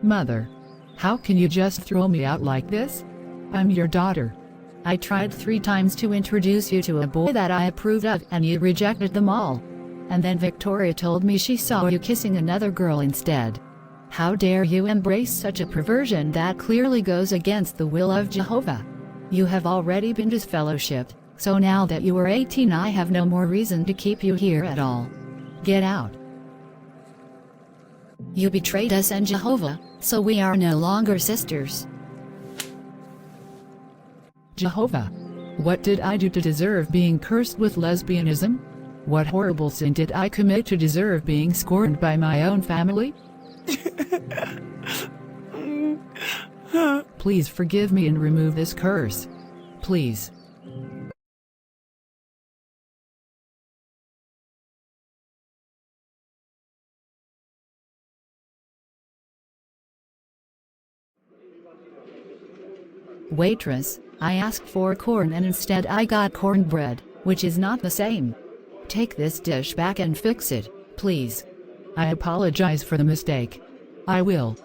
Mother, how can you just throw me out like this? I'm your daughter. I tried 3 times to introduce you to a boy that I approved of and you rejected them all. And then Victoria told me she saw you kissing another girl instead. How dare you embrace such a perversion that clearly goes against the will of Jehovah? You have already been disfellowshipped, so now that you are 18 I have no more reason to keep you here at all. Get out. You betrayed us and Jehovah, so we are no longer sisters. Jehovah, what did I do to deserve being cursed with lesbianism? What horrible sin did I commit to deserve being scorned by my own family? Please forgive me and remove this curse. Please. Waitress, I asked for corn and instead I got cornbread, which is not the same. Take this dish back and fix it, please. I apologize for the mistake. I will.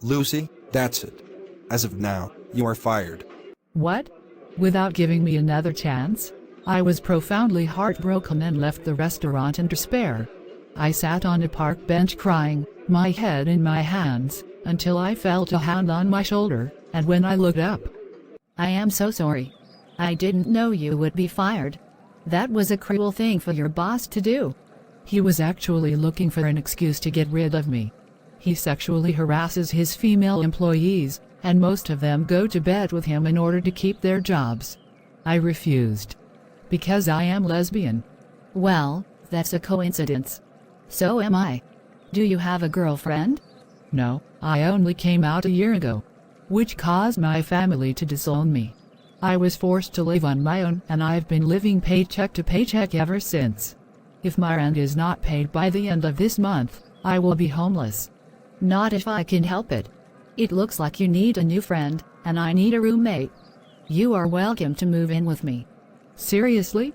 Lucy, that's it. As of now, you are fired. What? Without giving me another chance? I was profoundly heartbroken and left the restaurant in despair. I sat on a park bench crying, my head in my hands, until I felt a hand on my shoulder, and when I looked up, I am so sorry. I didn't know you would be fired. That was a cruel thing for your boss to do. He was actually looking for an excuse to get rid of me. He sexually harasses his female employees, and most of them go to bed with him in order to keep their jobs. I refused. Because I am lesbian. Well, that's a coincidence. So am I. Do you have a girlfriend? No, I only came out a year ago, which caused my family to disown me. I was forced to live on my own and I've been living paycheck to paycheck ever since. If my rent is not paid by the end of this month, I will be homeless. Not if I can help it. It looks like you need a new friend, and I need a roommate. You are welcome to move in with me. Seriously?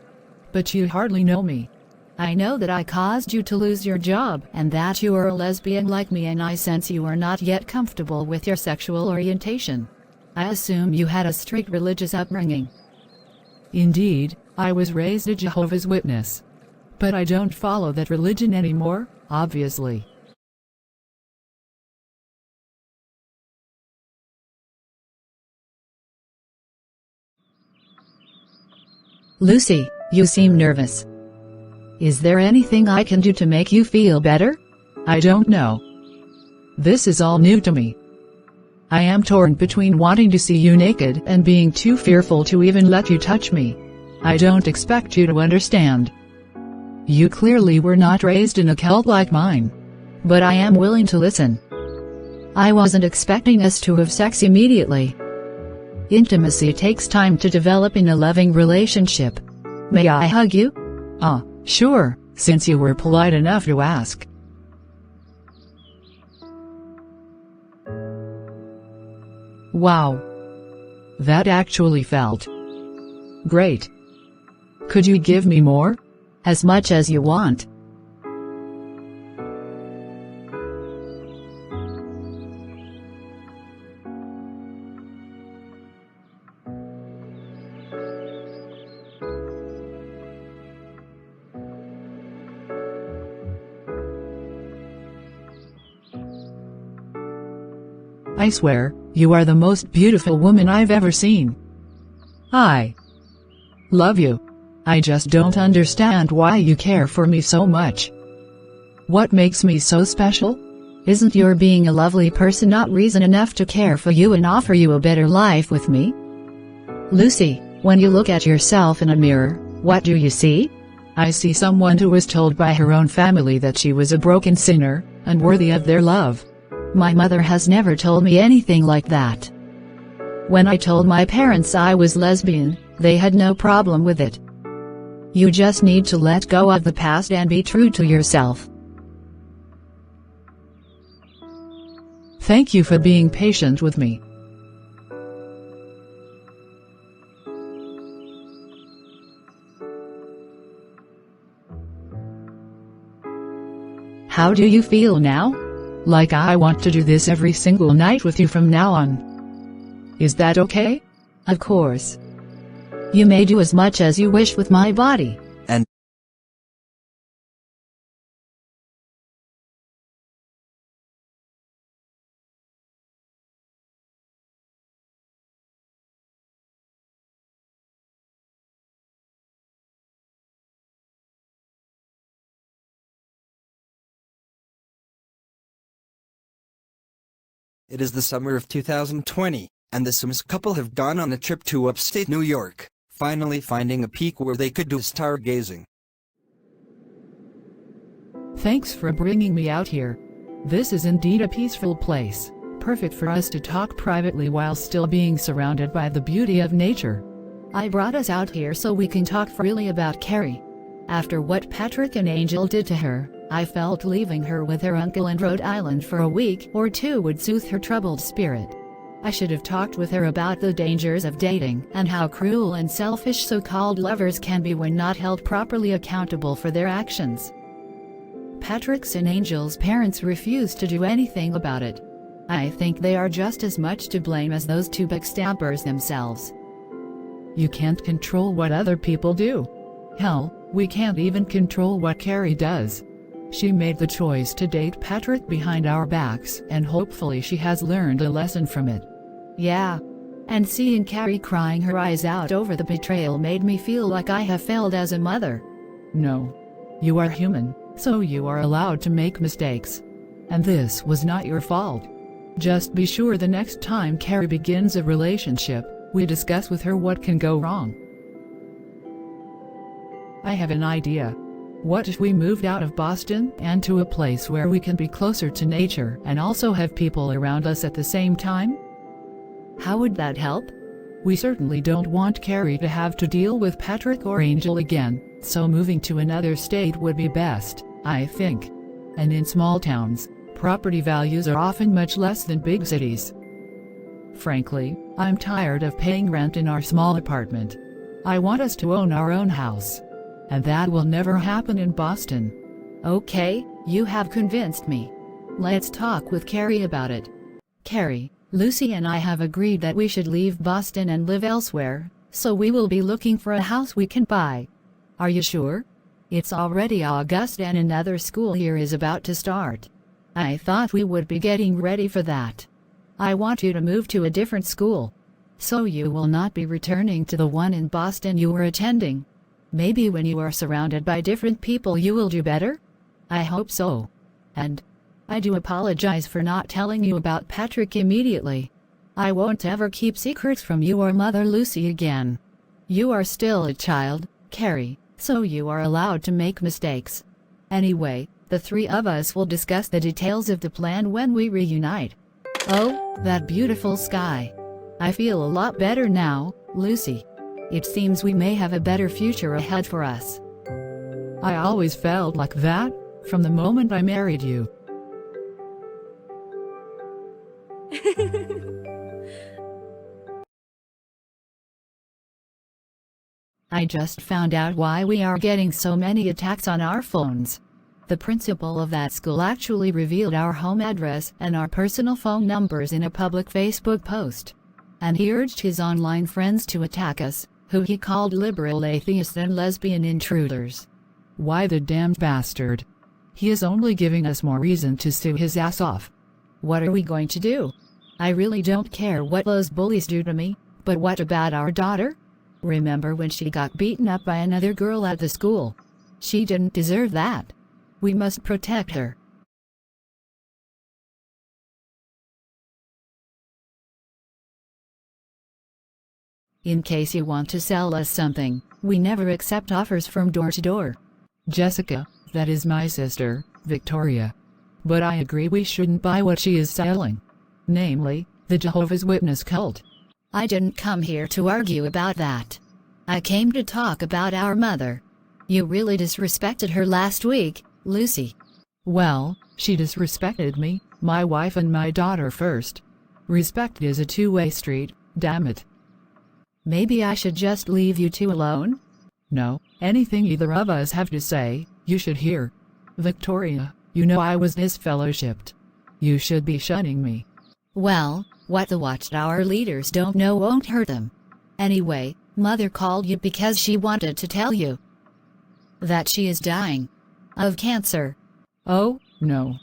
But you hardly know me. I know that I caused you to lose your job and that you are a lesbian like me, and I sense you are not yet comfortable with your sexual orientation. I assume you had a strict religious upbringing. Indeed, I was raised a Jehovah's Witness. But I don't follow that religion anymore, obviously. Lucy, you seem nervous. Is there anything I can do to make you feel better? I don't know. This is all new to me. I am torn between wanting to see you naked and being too fearful to even let you touch me. I don't expect you to understand. You clearly were not raised in a cult like mine. But I am willing to listen. I wasn't expecting us to have sex immediately. Intimacy takes time to develop in a loving relationship. May I hug you? Sure, since you were polite enough to ask. Wow. That actually felt great. Could you give me more? As much as you want. I swear, you are the most beautiful woman I've ever seen. I love you. I just don't understand why you care for me so much. What makes me so special? Isn't your being a lovely person not reason enough to care for you and offer you a better life with me? Lucy, when you look at yourself in a mirror, what do you see? I see someone who was told by her own family that she was a broken sinner, unworthy of their love. My mother has never told me anything like that. When I told my parents I was lesbian, they had no problem with it. You just need to let go of the past and be true to yourself. Thank you for being patient with me. How do you feel now? Like I want to do this every single night with you from now on. Is that okay? Of course. You may do as much as you wish with my body. And it is the summer of 2020, and the Sims couple have gone on a trip to upstate New York, finally finding a peak where they could do stargazing. Thanks for bringing me out here. This is indeed a peaceful place, perfect for us to talk privately while still being surrounded by the beauty of nature. I brought us out here so we can talk freely about Carrie. After what Patrick and Angel did to her, I felt leaving her with her uncle in Rhode Island for a week or two would soothe her troubled spirit. I should have talked with her about the dangers of dating and how cruel and selfish so-called lovers can be when not held properly accountable for their actions. Patrick's and Angel's parents refused to do anything about it. I think they are just as much to blame as those two backstabbers themselves. You can't control what other people do. Hell, we can't even control what Carrie does. She made the choice to date Patrick behind our backs, and hopefully she has learned a lesson from it. Yeah. And seeing Carrie crying her eyes out over the betrayal made me feel like I have failed as a mother. No. You are human, so you are allowed to make mistakes. And this was not your fault. Just be sure the next time Carrie begins a relationship, we discuss with her what can go wrong. I have an idea. What if we moved out of Boston and to a place where we can be closer to nature and also have people around us at the same time? How would that help? We certainly don't want Carrie to have to deal with Patrick or Angel again, so moving to another state would be best, I think. And in small towns, property values are often much less than big cities. Frankly, I'm tired of paying rent in our small apartment. I want us to own our own house. And that will never happen in Boston. Okay, you have convinced me. Let's talk with Carrie about it. Carrie, Lucy and I have agreed that we should leave Boston and live elsewhere, so we will be looking for a house we can buy. Are you sure? It's already August and another school year is about to start. I thought we would be getting ready for that. I want you to move to a different school, so you will not be returning to the one in Boston you were attending. Maybe when you are surrounded by different people you will do better? I hope so. And I do apologize for not telling you about Patrick immediately. I won't ever keep secrets from you or Mother Lucy again. You are still a child, Carrie, so you are allowed to make mistakes. Anyway, the three of us will discuss the details of the plan when we reunite. Oh, that beautiful sky. I feel a lot better now, Lucy. It seems we may have a better future ahead for us. I always felt like that, from the moment I married you. I just found out why we are getting so many attacks on our phones. The principal of that school actually revealed our home address and our personal phone numbers in a public Facebook post. And he urged his online friends to attack us, who he called liberal atheists and lesbian intruders. Why the damned bastard? He is only giving us more reason to sue his ass off. What are we going to do? I really don't care what those bullies do to me, but what about our daughter? Remember when she got beaten up by another girl at the school? She didn't deserve that. We must protect her. In case you want to sell us something, we never accept offers from door to door. Jessica, that is my sister, Victoria. But I agree we shouldn't buy what she is selling. Namely, the Jehovah's Witness cult. I didn't come here to argue about that. I came to talk about our mother. You really disrespected her last week, Lucy. Well, she disrespected me, my wife and my daughter first. Respect is a two-way street, damn it. Maybe I should just leave you two alone? No, anything either of us have to say, you should hear. Victoria, you know I was disfellowshipped. You should be shunning me. Well, what the Watchtower leaders don't know won't hurt them. Anyway, Mother called you because she wanted to tell you that she is dying of cancer. Oh, no.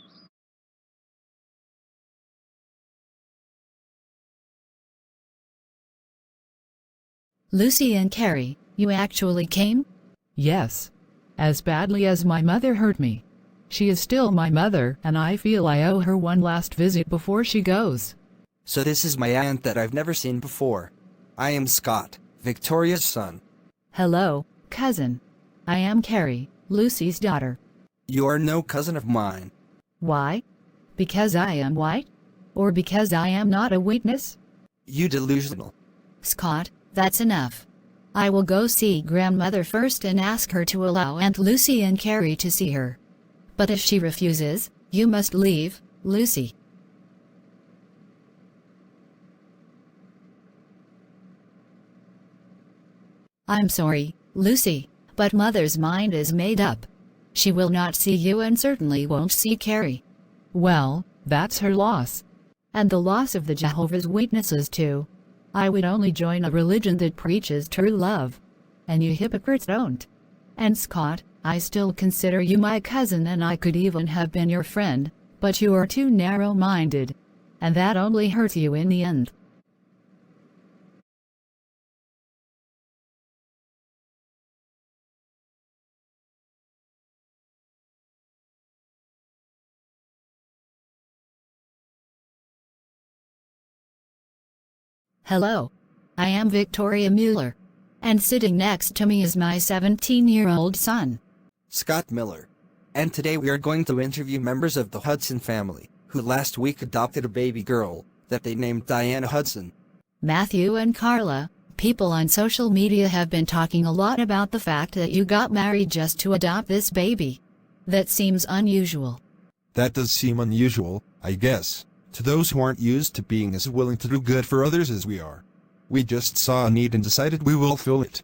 Lucy and Carrie, you actually came? Yes. As badly as my mother hurt me. She is still my mother, and I feel I owe her one last visit before she goes. So this is my aunt that I've never seen before. I am Scott, Victoria's son. Hello, cousin. I am Carrie, Lucy's daughter. You are no cousin of mine. Why? Because I am white? Or because I am not a witness? You delusional. Scott, that's enough. I will go see grandmother first and ask her to allow Aunt Lucy and Carrie to see her. But if she refuses, you must leave, Lucy. I'm sorry, Lucy, but Mother's mind is made up. She will not see you and certainly won't see Carrie. Well, that's her loss. And the loss of the Jehovah's Witnesses too. I would only join a religion that preaches true love. And you hypocrites don't. And Scott, I still consider you my cousin and I could even have been your friend, but you are too narrow-minded. And that only hurts you in the end. Hello. I am Victoria Mueller. And sitting next to me is my 17-year-old son, Scott Miller. And today we are going to interview members of the Hudson family, who last week adopted a baby girl that they named Diana Hudson. Matthew and Carla. People on social media have been talking a lot about the fact that you got married just to adopt this baby. That seems unusual. That does seem unusual, I guess, to those who aren't used to being as willing to do good for others as we are. We just saw a need and decided we will fill it.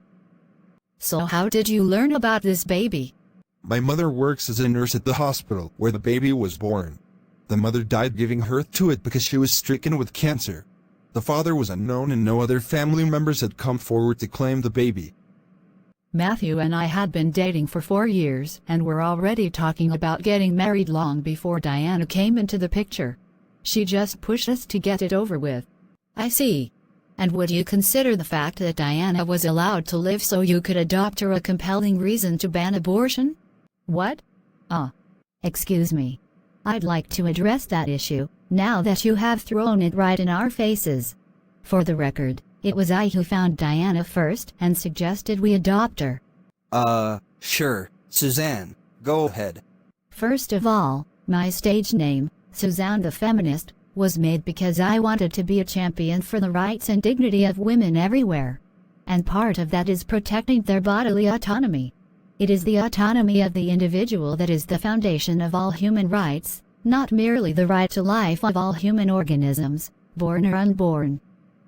So how did you learn about this baby? My mother works as a nurse at the hospital where the baby was born. The mother died giving birth to it because she was stricken with cancer. The father was unknown and no other family members had come forward to claim the baby. Matthew and I had been dating for 4 years and were already talking about getting married long before Diana came into the picture. She just pushed us to get it over with. I see. And would you consider the fact that Diana was allowed to live so you could adopt her a compelling reason to ban abortion? What? Excuse me. I'd like to address that issue, now that you have thrown it right in our faces. For the record, it was I who found Diana first and suggested we adopt her. Sure, Suzanne, go ahead. First of all, my stage name, Suzanne the Feminist, was made because I wanted to be a champion for the rights and dignity of women everywhere. And part of that is protecting their bodily autonomy. It is the autonomy of the individual that is the foundation of all human rights, not merely the right to life of all human organisms, born or unborn.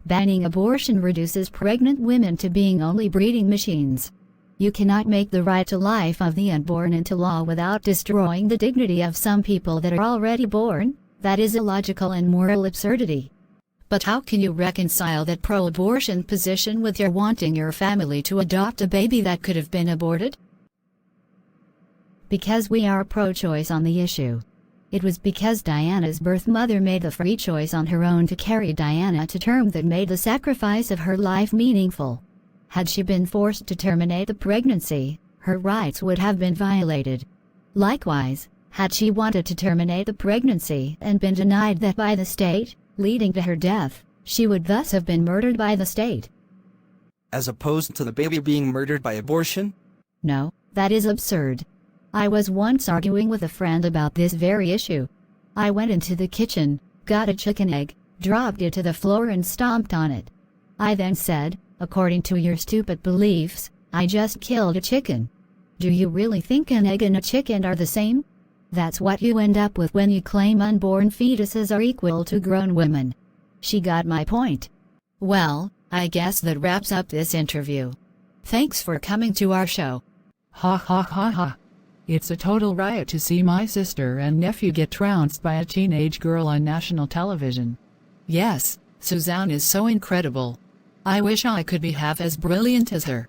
Banning abortion reduces pregnant women to being only breeding machines. You cannot make the right to life of the unborn into law without destroying the dignity of some people that are already born. That is illogical and moral absurdity. But how can you reconcile that pro-abortion position with your wanting your family to adopt a baby that could have been aborted? Because we are pro-choice on the issue. It was because Diana's birth mother made the free choice on her own to carry Diana to term that made the sacrifice of her life meaningful. Had she been forced to terminate the pregnancy, her rights would have been violated. Likewise, had she wanted to terminate the pregnancy and been denied that by the state, leading to her death, she would thus have been murdered by the state. As opposed to the baby being murdered by abortion? No, that is absurd. I was once arguing with a friend about this very issue. I went into the kitchen, got a chicken egg, dropped it to the floor and stomped on it. I then said, according to your stupid beliefs, I just killed a chicken. Do you really think an egg and a chicken are the same? That's what you end up with when you claim unborn fetuses are equal to grown women. She got my point. Well, I guess that wraps up this interview. Thanks for coming to our show. Ha ha ha ha. It's a total riot to see my sister and nephew get trounced by a teenage girl on national television. Yes, Suzanne is so incredible. I wish I could be half as brilliant as her.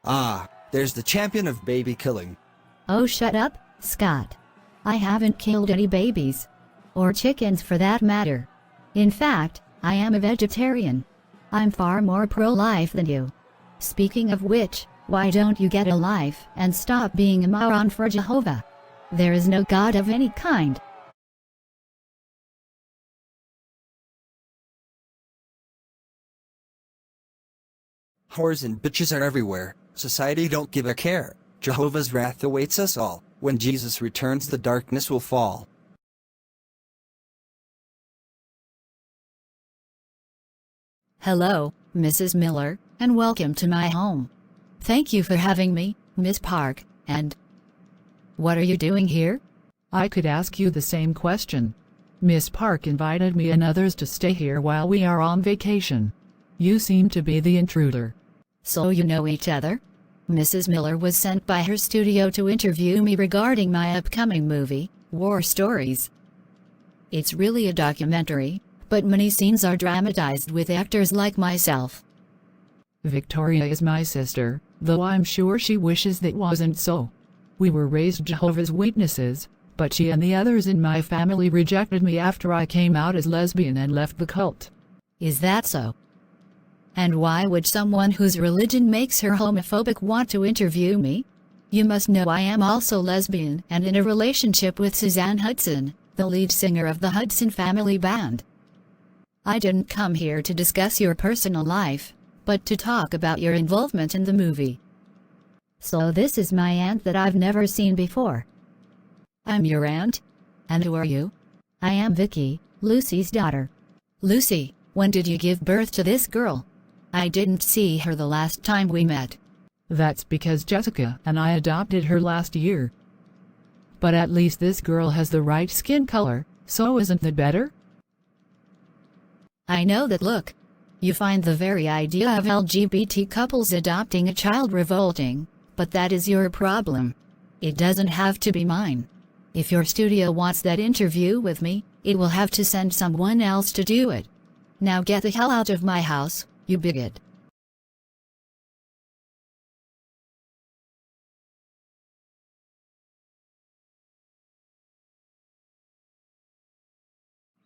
Ah, there's the champion of baby killing. Oh, shut up, Scott. I haven't killed any babies. Or chickens for that matter. In fact, I am a vegetarian. I'm far more pro-life than you. Speaking of which, why don't you get a life and stop being a moron for Jehovah? There is no God of any kind. Whores and bitches are everywhere. Society don't give a care. Jehovah's wrath awaits us all. When Jesus returns, the darkness will fall. Hello, Mrs. Miller, and welcome to my home. Thank you for having me, Miss Park, and... What are you doing here? I could ask you the same question. Miss Park invited me and others to stay here while we are on vacation. You seem to be the intruder. So you know each other? Mrs. Miller was sent by her studio to interview me regarding my upcoming movie, War Stories. It's really a documentary, but many scenes are dramatized with actors like myself. Victoria is my sister, though I'm sure she wishes that wasn't so. We were raised Jehovah's Witnesses, but she and the others in my family rejected me after I came out as lesbian and left the cult. Is that so? And why would someone whose religion makes her homophobic want to interview me? You must know I am also lesbian and in a relationship with Suzanne Hudson, the lead singer of the Hudson Family Band. I didn't come here to discuss your personal life, but to talk about your involvement in the movie. So this is my aunt that I've never seen before. I'm your aunt? And who are you? I am Vicky, Lucy's daughter. Lucy, when did you give birth to this girl? I didn't see her the last time we met. That's because Jessica and I adopted her last year. But at least this girl has the right skin color, so isn't that better? I know that. Look. You find the very idea of LGBT couples adopting a child revolting, but that is your problem. It doesn't have to be mine. If your studio wants that interview with me, it will have to send someone else to do it. Now get the hell out of my house, you bigot.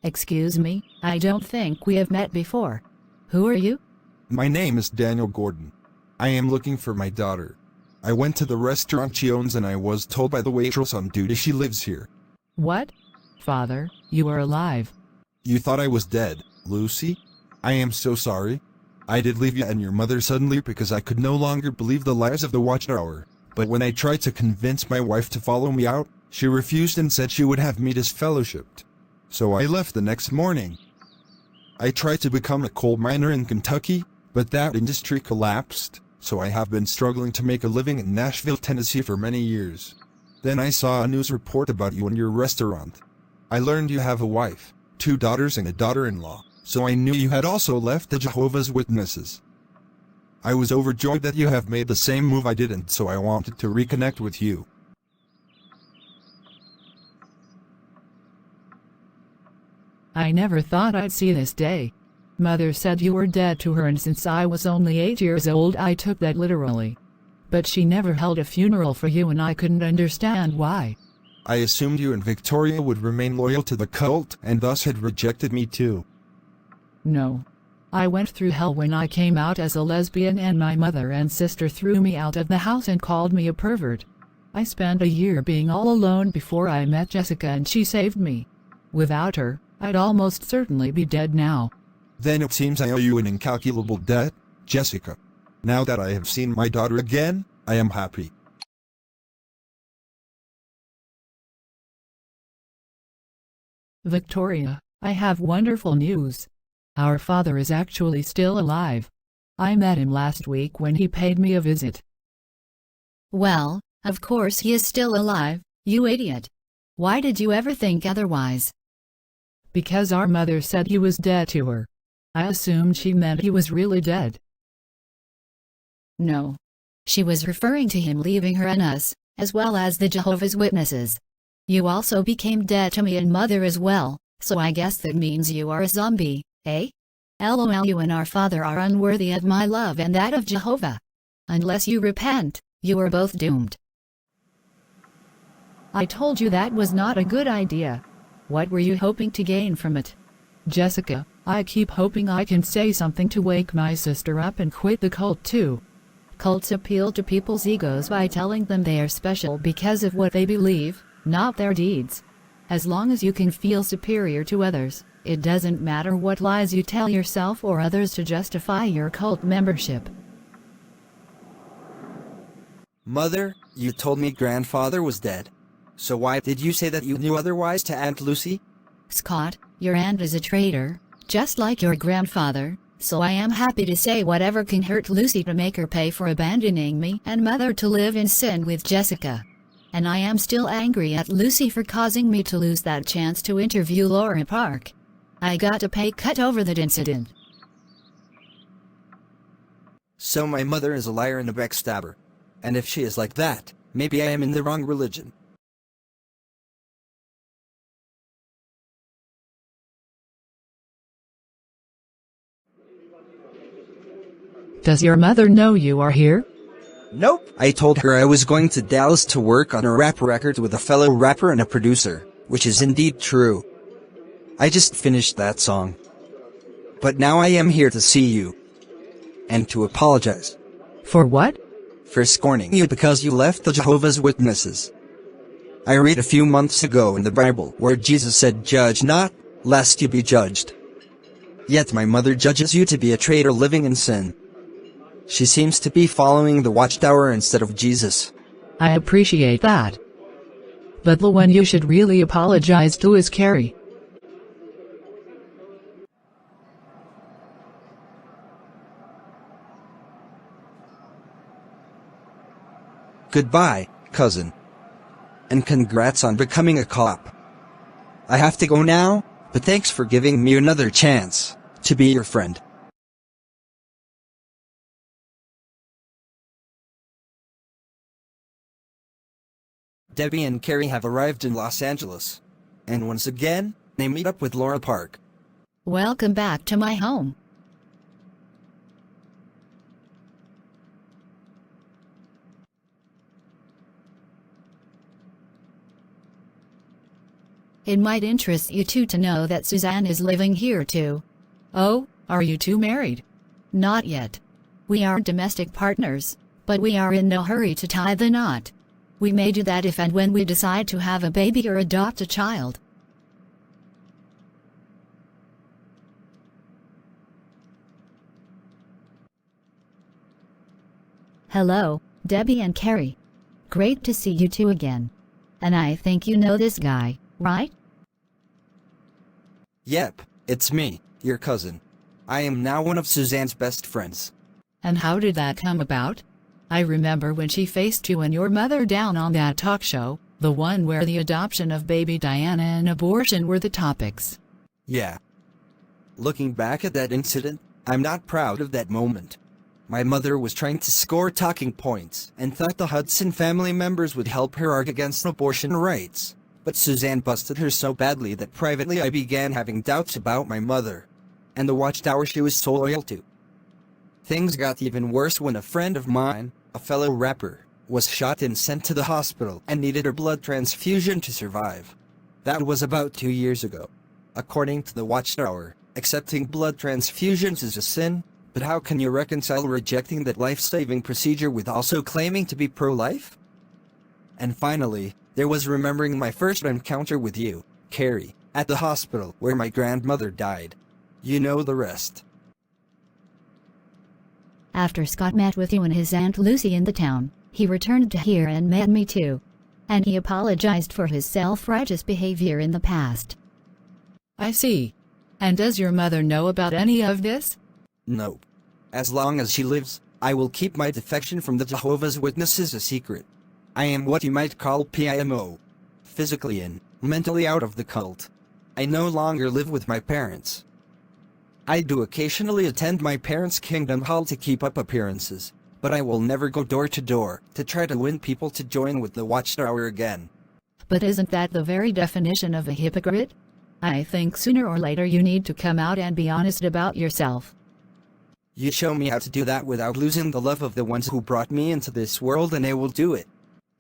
Excuse me, I don't think we have met before. Who are you? My name is Daniel Gordon. I am looking for my daughter. I went to the restaurant she owns and I was told by the waitress on duty she lives here. What? Father, you are alive. You thought I was dead, Lucy? I am so sorry. I did leave you and your mother suddenly because I could no longer believe the lies of the Watchtower. But when I tried to convince my wife to follow me out, she refused and said she would have me disfellowshipped. So I left the next morning. I tried to become a coal miner in Kentucky, but that industry collapsed, so I have been struggling to make a living in Nashville, Tennessee for many years. Then I saw a news report about you and your restaurant. I learned you have a wife, 2 daughters and a daughter-in-law, so I knew you had also left the Jehovah's Witnesses. I was overjoyed that you have made the same move I did, and so I wanted to reconnect with you. I never thought I'd see this day. Mother said you were dead to her, and since I was only 8 years old I took that literally. But she never held a funeral for you and I couldn't understand why. I assumed you and Victoria would remain loyal to the cult and thus had rejected me too. No. I went through hell when I came out as a lesbian, and my mother and sister threw me out of the house and called me a pervert. I spent a year being all alone before I met Jessica and she saved me. Without her, I'd almost certainly be dead now. Then it seems I owe you an incalculable debt, Jessica. Now that I have seen my daughter again, I am happy. Victoria, I have wonderful news. Our father is actually still alive. I met him last week when he paid me a visit. Well, of course he is still alive, you idiot. Why did you ever think otherwise? Because our mother said he was dead to her. I assumed she meant he was really dead. No. She was referring to him leaving her and us, as well as the Jehovah's Witnesses. You also became dead to me and Mother as well, so I guess that means you are a zombie, eh? LOL, you and our father are unworthy of my love and that of Jehovah. Unless you repent, you are both doomed. I told you that was not a good idea. What were you hoping to gain from it? Jessica, I keep hoping I can say something to wake my sister up and quit the cult too. Cults appeal to people's egos by telling them they are special because of what they believe, not their deeds. As long as you can feel superior to others, it doesn't matter what lies you tell yourself or others to justify your cult membership. Mother, you told me grandfather was dead. So why did you say that you knew otherwise to Aunt Lucy? Scott, your aunt is a traitor, just like your grandfather, so I am happy to say whatever can hurt Lucy to make her pay for abandoning me and Mother to live in sin with Jessica. And I am still angry at Lucy for causing me to lose that chance to interview Laura Park. I got a pay cut over that incident. So my mother is a liar and a backstabber. And if she is like that, maybe I am in the wrong religion. Does your mother know you are here? Nope. I told her I was going to Dallas to work on a rap record with a fellow rapper and a producer, which is indeed true. I just finished that song. But now I am here to see you. And to apologize. For what? For scorning you because you left the Jehovah's Witnesses. I read a few months ago in the Bible where Jesus said, "Judge not, lest you be judged." Yet my mother judges you to be a traitor living in sin. She seems to be following the Watchtower instead of Jesus. I appreciate that. But the one you should really apologize to is Carrie. Goodbye, cousin. And congrats on becoming a cop. I have to go now, but thanks for giving me another chance to be your friend. Debbie and Carrie have arrived in Los Angeles. And once again, they meet up with Laura Park. Welcome back to my home. It might interest you two to know that Suzanne is living here too. Oh, are you two married? Not yet. We are domestic partners, but we are in no hurry to tie the knot. We may do that if and when we decide to have a baby or adopt a child. Hello, Debbie and Carrie. Great to see you two again. And I think you know this guy, right? Yep, it's me, your cousin. I am now one of Suzanne's best friends. And how did that come about? I remember when she faced you and your mother down on that talk show, the one where the adoption of baby Diana and abortion were the topics. Yeah. Looking back at that incident, I'm not proud of that moment. My mother was trying to score talking points and thought the Hudson family members would help her argue against abortion rights. But Suzanne busted her so badly that privately I began having doubts about my mother and the Watchtower she was so loyal to. Things got even worse when a friend of mine, a fellow rapper, was shot and sent to the hospital and needed a blood transfusion to survive. That was about 2 years ago. According to the Watchtower, accepting blood transfusions is a sin, but how can you reconcile rejecting that life-saving procedure with also claiming to be pro-life? And finally, there was remembering my first encounter with you, Carrie, at the hospital where my grandmother died. You know the rest. After Scott met with you and his Aunt Lucy in the town, he returned to here and met me too. And he apologized for his self-righteous behavior in the past. I see. And does your mother know about any of this? No. As long as she lives, I will keep my defection from the Jehovah's Witnesses a secret. I am what you might call PIMO. Physically in, mentally out of the cult. I no longer live with my parents. I do occasionally attend my parents' Kingdom Hall to keep up appearances, but I will never go door to door to try to win people to join with the Watchtower again. But isn't that the very definition of a hypocrite? I think sooner or later you need to come out and be honest about yourself. You show me how to do that without losing the love of the ones who brought me into this world, and I will do it.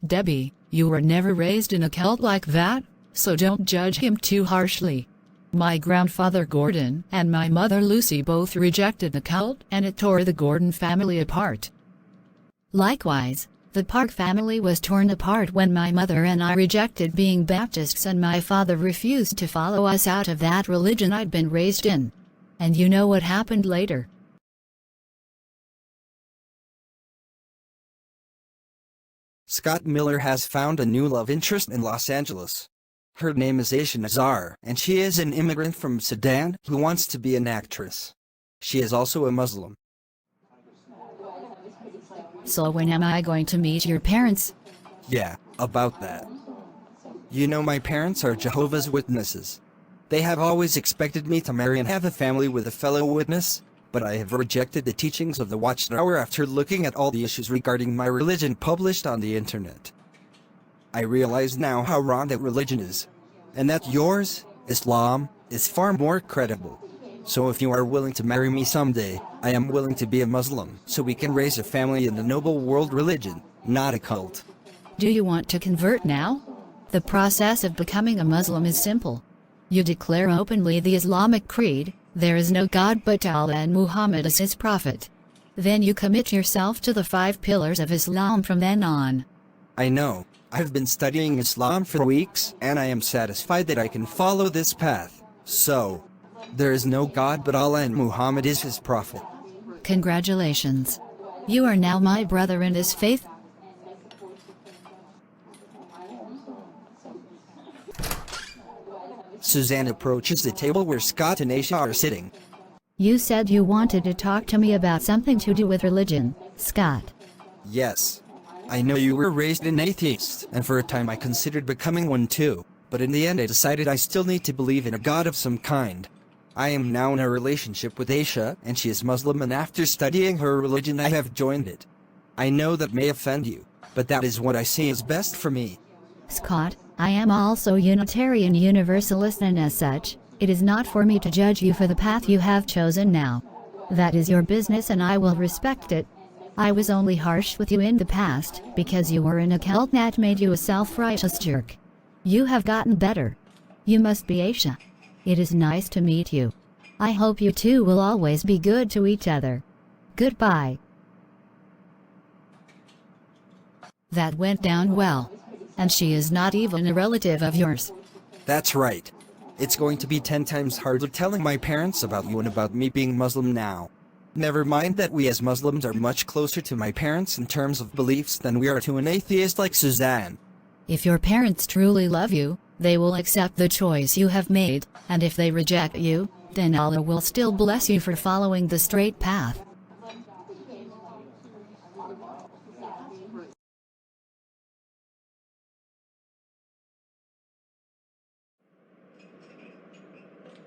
Debbie, you were never raised in a cult like that, so don't judge him too harshly. My grandfather Gordon and my mother Lucy both rejected the cult, and it tore the Gordon family apart. Likewise, the Park family was torn apart when my mother and I rejected being Baptists, and my father refused to follow us out of that religion I'd been raised in. And you know what happened later. Scott Miller has found a new love interest in Los Angeles. Her name is Aisha Nazar, and she is an immigrant from Sudan who wants to be an actress. She is also a Muslim. So when am I going to meet your parents? Yeah, about that. You know, my parents are Jehovah's Witnesses. They have always expected me to marry and have a family with a fellow witness, but I have rejected the teachings of the Watchtower after looking at all the issues regarding my religion published on the internet. I realize now how wrong that religion is, and that yours, Islam, is far more credible. So if you are willing to marry me someday, I am willing to be a Muslim, so we can raise a family in the noble world religion, not a cult. Do you want to convert now? The process of becoming a Muslim is simple. You declare openly the Islamic creed, there is no God but Allah and Muhammad is his prophet. Then you commit yourself to the 5 pillars of Islam from then on. I know. I've been studying Islam for weeks, and I am satisfied that I can follow this path. So, there is no God but Allah and Muhammad is his prophet. Congratulations. You are now my brother in this faith. Suzanne approaches the table where Scott and Aisha are sitting. You said you wanted to talk to me about something to do with religion, Scott. Yes. I know you were raised an atheist, and for a time I considered becoming one too, but in the end I decided I still need to believe in a God of some kind. I am now in a relationship with Aisha, and she is Muslim, and after studying her religion I have joined it. I know that may offend you, but that is what I see is best for me. Scott, I am also Unitarian Universalist, and as such, it is not for me to judge you for the path you have chosen now. That is your business and I will respect it. I was only harsh with you in the past because you were in a cult that made you a self-righteous jerk. You have gotten better. You must be Aisha. It is nice to meet you. I hope you two will always be good to each other. Goodbye. That went down well. And she is not even a relative of yours. That's right. It's going to be 10 times harder telling my parents about you and about me being Muslim now. Never mind that we as Muslims are much closer to my parents in terms of beliefs than we are to an atheist like Suzanne. If your parents truly love you, they will accept the choice you have made, and if they reject you, then Allah will still bless you for following the straight path.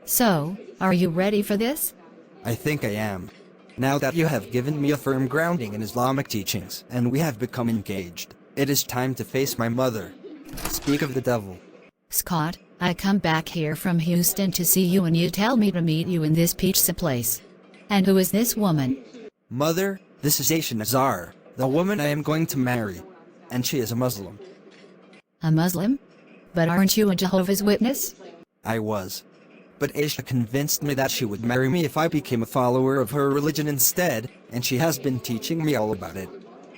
So, are you ready for this? I think I am. Now that you have given me a firm grounding in Islamic teachings, and we have become engaged, it is time to face my mother. Speak of the devil. Scott, I come back here from Houston to see you and you tell me to meet you in this pizza place. And who is this woman? Mother, this is Aisha Nazar, the woman I am going to marry. And she is a Muslim. A Muslim? But aren't you a Jehovah's Witness? I was. But Aisha convinced me that she would marry me if I became a follower of her religion instead, and she has been teaching me all about it.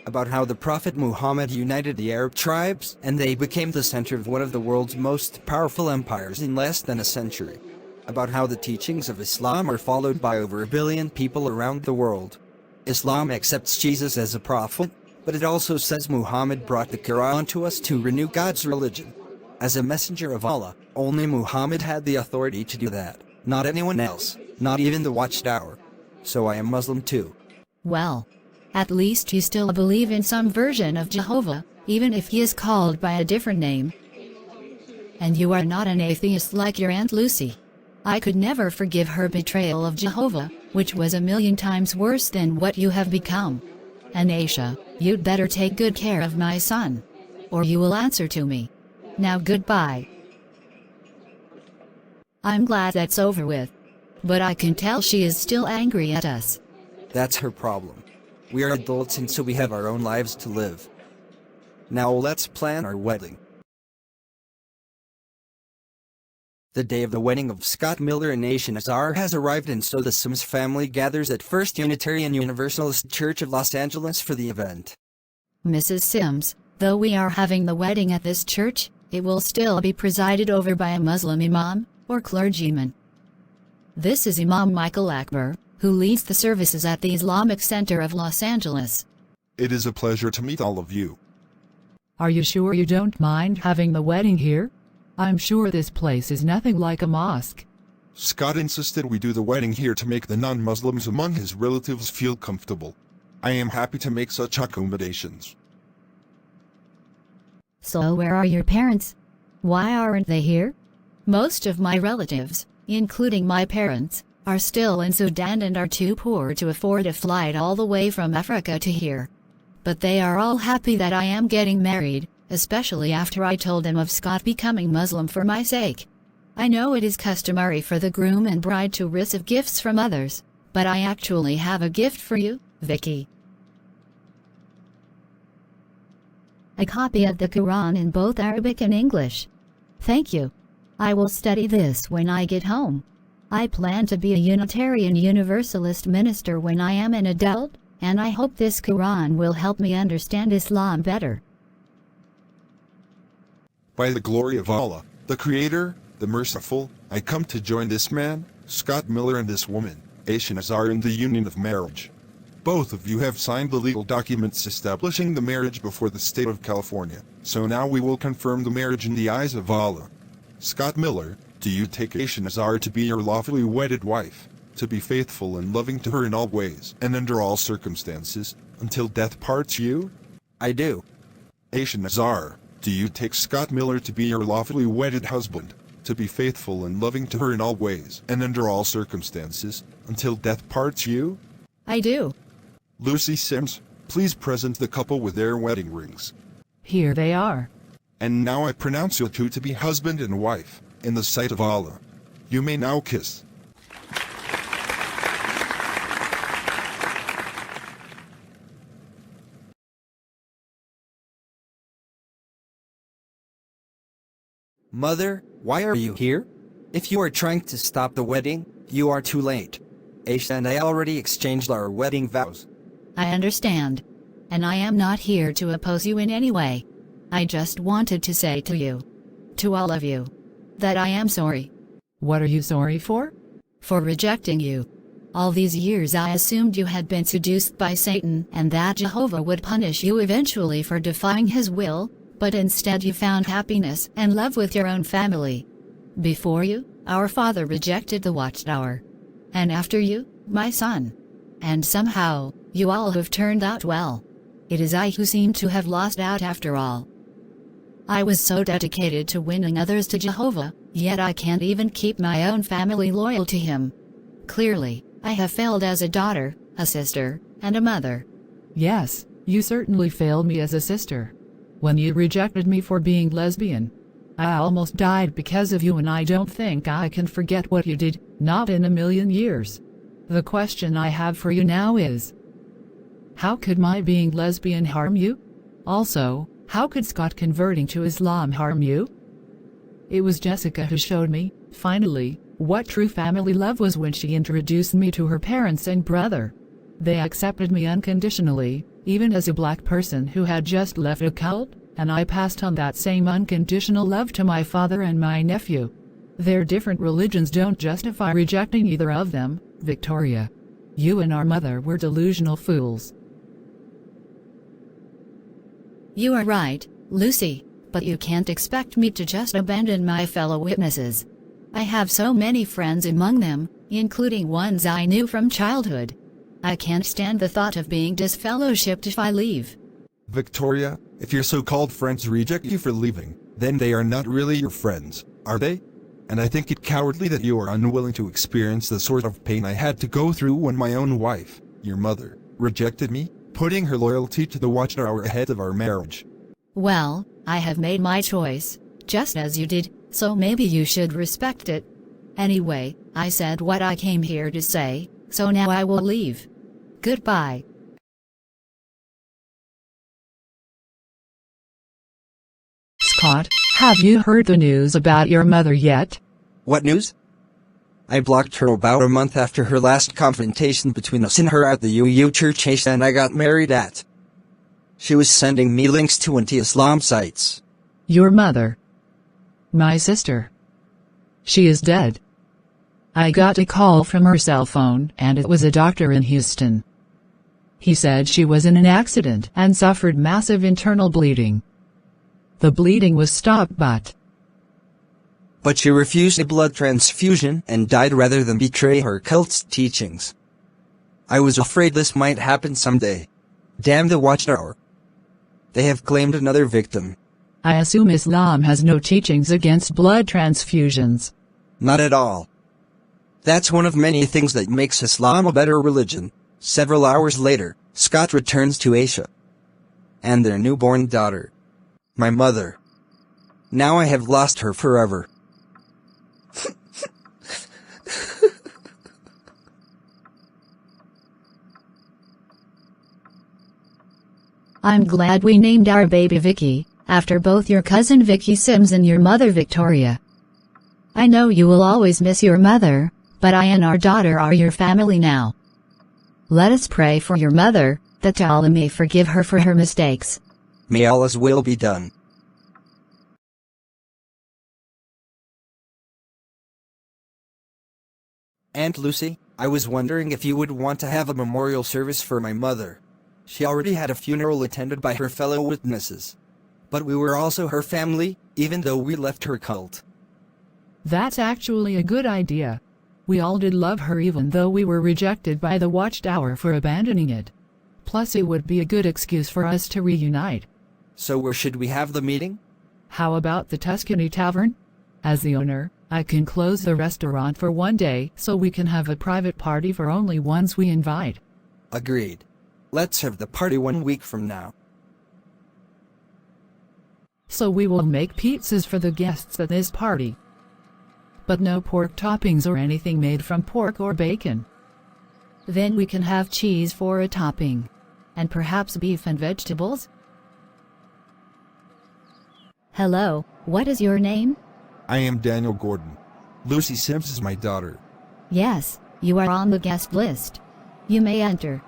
About how the Prophet Muhammad united the Arab tribes, and they became the center of one of the world's most powerful empires in less than a century. About how the teachings of Islam are followed by over 1 billion people around the world. Islam accepts Jesus as a prophet, but it also says Muhammad brought the Quran to us to renew God's religion. As a messenger of Allah, only Muhammad had the authority to do that, not anyone else, not even the Watchtower. So I am Muslim too. Well, at least you still believe in some version of Jehovah, even if he is called by a different name. And you are not an atheist like your Aunt Lucy. I could never forgive her betrayal of Jehovah, which was 1,000,000 times worse than what you have become. And Aisha, you'd better take good care of my son, or you will answer to me. Now goodbye. I'm glad that's over with. But I can tell she is still angry at us. That's her problem. We are adults and so we have our own lives to live. Now let's plan our wedding. The day of the wedding of Scott Miller and Aisha Nazar has arrived, and so the Sims family gathers at First Unitarian Universalist Church of Los Angeles for the event. Mrs. Sims, though we are having the wedding at this church, it will still be presided over by a Muslim imam, or clergyman. This is Imam Michael Akbar, who leads the services at the Islamic Center of Los Angeles. It is a pleasure to meet all of you. Are you sure you don't mind having the wedding here? I'm sure this place is nothing like a mosque. Scott insisted we do the wedding here to make the non-Muslims among his relatives feel comfortable. I am happy to make such accommodations. So where are your parents? Why aren't they here? Most of my relatives, including my parents, are still in Sudan and are too poor to afford a flight all the way from Africa to here. But they are all happy that I am getting married, especially after I told them of Scott becoming Muslim for my sake. I know it is customary for the groom and bride to receive gifts from others, but I actually have a gift for you, Vicky. A copy of the Quran in both Arabic and English. Thank you. I will study this when I get home. I plan to be a Unitarian Universalist minister when I am an adult, and I hope this Quran will help me understand Islam better. By the glory of Allah, the Creator, the Merciful, I come to join this man, Scott Miller, and this woman, Aisha Nazar, in the union of marriage. Both of you have signed the legal documents establishing the marriage before the state of California, so now we will confirm the marriage in the eyes of Allah. Scott Miller, do you take Aisha Nazar to be your lawfully wedded wife, to be faithful and loving to her in all ways and under all circumstances, until death parts you? I do. Aisha Nazar, do you take Scott Miller to be your lawfully wedded husband, to be faithful and loving to her in all ways and under all circumstances, until death parts you? I do. Lucy Sims, please present the couple with their wedding rings. Here they are. And now I pronounce you two to be husband and wife, in the sight of Allah. You may now kiss. Mother, why are you here? If you are trying to stop the wedding, you are too late. Aisha and I already exchanged our wedding vows. I understand. And I am not here to oppose you in any way. I just wanted to say to you, to all of you, that I am sorry. What are you sorry for? For rejecting you. All these years I assumed you had been seduced by Satan and that Jehovah would punish you eventually for defying his will, but instead you found happiness and love with your own family. Before you, our father rejected the watchtower. And after you, my son. And somehow, you all have turned out well. It is I who seem to have lost out after all. I was so dedicated to winning others to Jehovah, yet I can't even keep my own family loyal to him. Clearly, I have failed as a daughter, a sister, and a mother. Yes, you certainly failed me as a sister. When you rejected me for being lesbian, I almost died because of you, and I don't think I can forget what you did, not in a million years. The question I have for you now is, how could my being lesbian harm you? Also, how could Scott converting to Islam harm you? It was Jessica who showed me, finally, what true family love was when she introduced me to her parents and brother. They accepted me unconditionally, even as a black person who had just left a cult, and I passed on that same unconditional love to my father and my nephew. Their different religions don't justify rejecting either of them, Victoria. You and our mother were delusional fools. You are right, Lucy, but you can't expect me to just abandon my fellow witnesses. I have so many friends among them, including ones I knew from childhood. I can't stand the thought of being disfellowshipped if I leave. Victoria, if your so-called friends reject you for leaving, then they are not really your friends, are they? And I think it cowardly that you are unwilling to experience the sort of pain I had to go through when my own wife, your mother, rejected me, putting her loyalty to the Watchtower ahead of our marriage. Well, I have made my choice, just as you did, so maybe you should respect it. Anyway, I said what I came here to say, so now I will leave. Goodbye. Scott, have you heard the news about your mother yet? What news? I blocked her about a month after her last confrontation between us and her at the UU church and I got married at. She was sending me links to anti-Islam sites. Your mother. My sister. She is dead. I got a call from her cell phone and it was a doctor in Houston. He said she was in an accident and suffered massive internal bleeding. The bleeding was stopped but she refused a blood transfusion and died rather than betray her cult's teachings. I was afraid this might happen someday. Damn the Watchtower. They have claimed another victim. I assume Islam has no teachings against blood transfusions. Not at all. That's one of many things that makes Islam a better religion. Several hours later, Scott returns to Asia. And their newborn daughter. My mother. Now I have lost her forever. I'm glad we named our baby Vicky, after both your cousin Vicky Sims and your mother Victoria. I know you will always miss your mother, but I and our daughter are your family now. Let us pray for your mother, that Allah may forgive her for her mistakes. May Allah's will be done. Aunt Lucy, I was wondering if you would want to have a memorial service for my mother. She already had a funeral attended by her fellow witnesses. But we were also her family, even though we left her cult. That's actually a good idea. We all did love her even though we were rejected by the Watchtower for abandoning it. Plus it would be a good excuse for us to reunite. So where should we have the meeting? How about the Tuscany Tavern? As the owner, I can close the restaurant for one day so we can have a private party for only ones we invite. Agreed. Let's have the party 1 week from now. So we will make pizzas for the guests at this party. But no pork toppings or anything made from pork or bacon. Then we can have cheese for a topping. And perhaps beef and vegetables? Hello, what is your name? I am Daniel Gordon. Lucy Sims is my daughter. Yes, you are on the guest list. You may enter.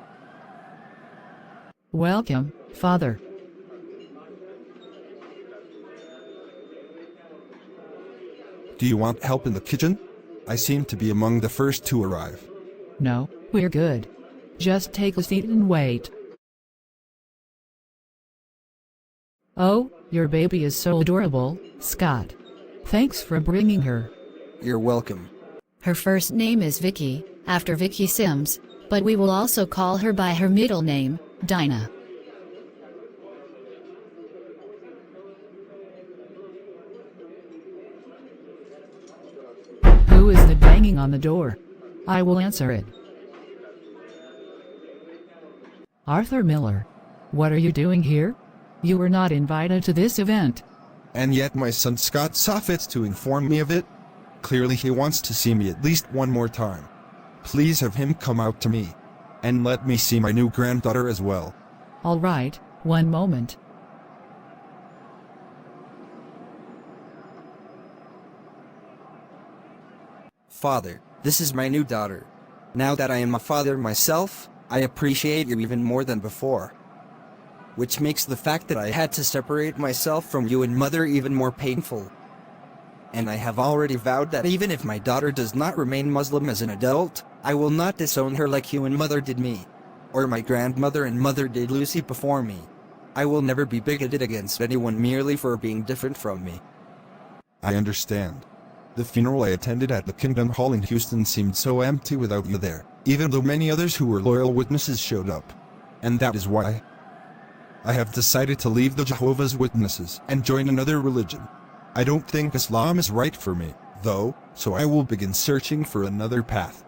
Welcome, Father. Do you want help in the kitchen? I seem to be among the first to arrive. No, we're good. Just take a seat and wait. Oh, your baby is so adorable, Scott. Thanks for bringing her. You're welcome. Her first name is Vicky, after Vicky Sims, but we will also call her by her middle name, Dinah. Who is the banging on the door? I will answer it. Arthur Miller. What are you doing here? You were not invited to this event. And yet my son Scott saw fit to inform me of it. Clearly he wants to see me at least one more time. Please have him come out to me. And let me see my new granddaughter as well. All right, one moment. Father, this is my new daughter. Now that I am a father myself, I appreciate you even more than before. Which makes the fact that I had to separate myself from you and mother even more painful. And I have already vowed that even if my daughter does not remain Muslim as an adult, I will not disown her like you and mother did me. Or my grandmother and mother did Lucy before me. I will never be bigoted against anyone merely for being different from me. I understand. The funeral I attended at the Kingdom Hall in Houston seemed so empty without you there, even though many others who were loyal witnesses showed up. And that is why I have decided to leave the Jehovah's Witnesses and join another religion. I don't think Islam is right for me, though, so I will begin searching for another path.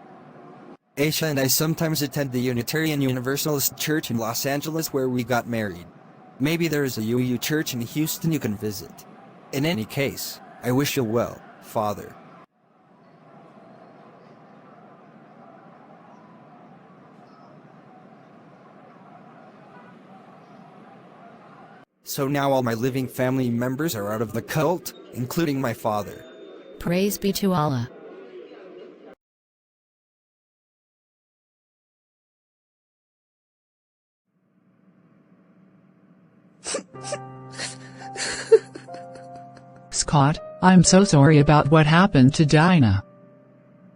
Aisha and I sometimes attend the Unitarian Universalist Church in Los Angeles where we got married. Maybe there is a UU church in Houston you can visit. In any case, I wish you well, Father. So now all my living family members are out of the cult, including my father. Praise be to Allah. Scott, I'm so sorry about what happened to Dinah.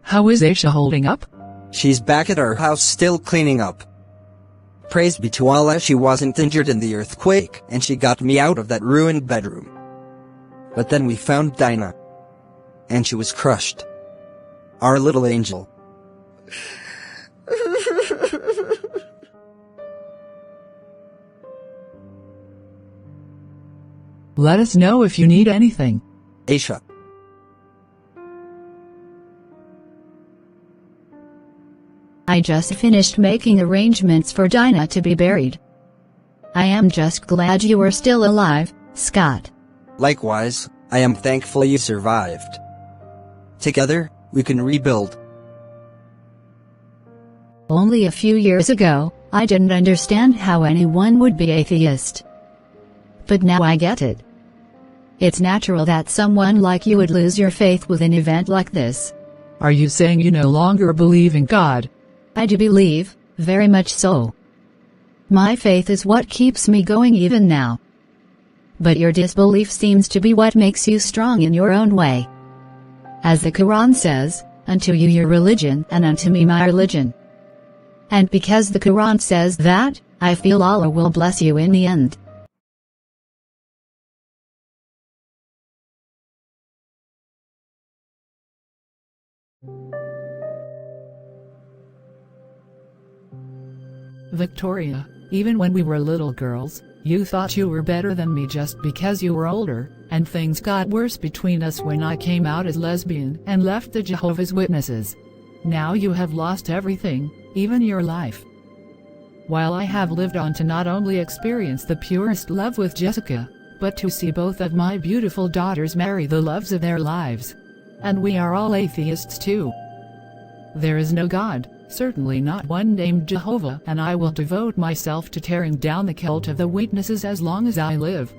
How is Aisha holding up? She's back at our house still cleaning up. Praise be to Allah, she wasn't injured in the earthquake, and she got me out of that ruined bedroom. But then we found Dinah. And she was crushed. Our little angel. Let us know if you need anything. Aisha. I just finished making arrangements for Dinah to be buried. I am just glad you are still alive, Scott. Likewise, I am thankful you survived. Together, we can rebuild. Only a few years ago, I didn't understand how anyone would be atheist. But now I get it. It's natural that someone like you would lose your faith with an event like this. Are you saying you no longer believe in God? I do believe, very much so. My faith is what keeps me going even now. But your disbelief seems to be what makes you strong in your own way. As the Quran says, unto you your religion and unto me my religion. And because the Quran says that, I feel Allah will bless you in the end. Victoria, even when we were little girls, you thought you were better than me just because you were older, and things got worse between us when I came out as lesbian and left the Jehovah's Witnesses. Now you have lost everything, even your life. While I have lived on to not only experience the purest love with Jessica, but to see both of my beautiful daughters marry the loves of their lives. And we are all atheists too. There is no God, certainly not one named Jehovah, and I will devote myself to tearing down the cult of the Witnesses as long as I live.